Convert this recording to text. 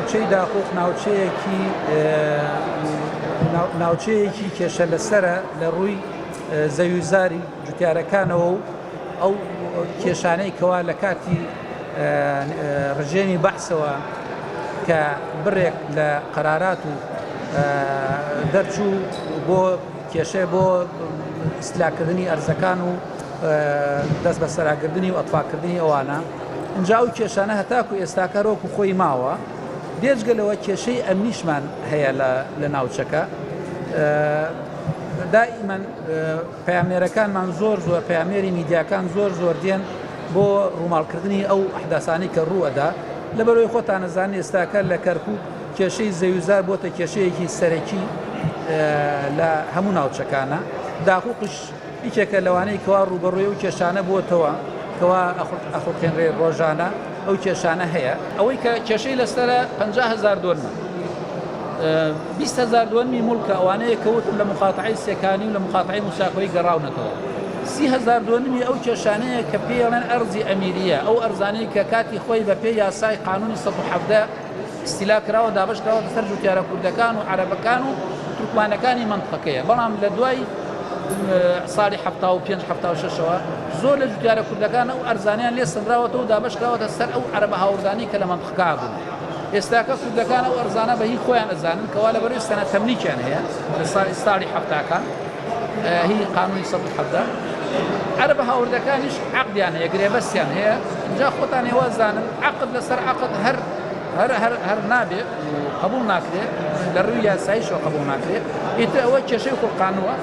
ناوچەی داخۆک ناوچەیەکی کێشە لەسرە لە ڕووی زەویزاری جوتیارەکانەوە و ئەو کێشانەی کەوا لە کاتی ڕژێنی بەحسەوە کە بڕێک لە قەرارات و دەرچوو بۆ کێشەی بۆ ئیسلاکردنی ئەرزەکان و دەست بە سەراگردنی و ئەتفاکردنی ئەوانە ئەنجا و کێشانە هەتاکو ئێستاکە ڕۆکو خۆی ماوە دێژگەلەوە کێشەی ئەمنیشمان هەیە لە ناوچەکە دائیمەن پەیامێرەکانمان زۆر پەیامێری میدیاکان زۆر دێن بۆ ڕووماڵکردنی ئەو ئەحداسانی کە ڕووەدا لەبەرەوەی خۆتان نەزانن ئێستاکە لە کەرکووک کێشەی زەویزار بۆتە کێشەیەکی سەرەکی لە هەموو ناوچەکانە داخوقش هیچێکە لەوانەی کەوا ڕوبەڕووی و کێشانە بووەتەوە کەوا ئەخورکێنرێ ڕۆژانە ئەو کێشانە هەیە ئەوەی کە کێشەی لەسەرە 50,000 دۆنمە 20,000 دۆنمی مولکە ئەوانەیە کەوتن لە مقاتعەی سێکانی و لە مقاتعەی موساکۆی گەڕاونەتەوە 30,000 دۆنمی ئەو کێشانەیە کە پێڵێن ئەرزی ئەمیریە ئەو ئەرزانەی کە کاتی خۆی بە پێی یاسای قانونی 117 استیلا کراوە دابش کراوە لەسەر جوتیارە کوردەکان و عەرەبەکان و تورکمانەکانی منطقەکەیە بەڵام لە دوای ساڵی 1976ەوە زۆر لە جوتیارە کوردەکان ئەو ئەرزانیان لێ سنراوەتەوە و دابش کراوەتە سەر ئەو عەرەبە هاوردانی کە لە منطقە بوون ئێستاکە کوردەکان ئەو ئەرزانە بە هی خۆیان ئەزانن کەوا لەبەرەوەی سەنە تەملیکیان هەیە لە ساڵی 70کان هی قانونی 117 عەرەبە هاوردەکانیش عەقدیان هەیە گرێبەستیان هەیە اینجا خۆتان ێوازانن عەقد لەسەر عەقد هەر نابێ قبول ناکرێت لە ڕووی یاساییشەوە قبول ناکرێت ئیتر ئەوە کێشەی قورقانوە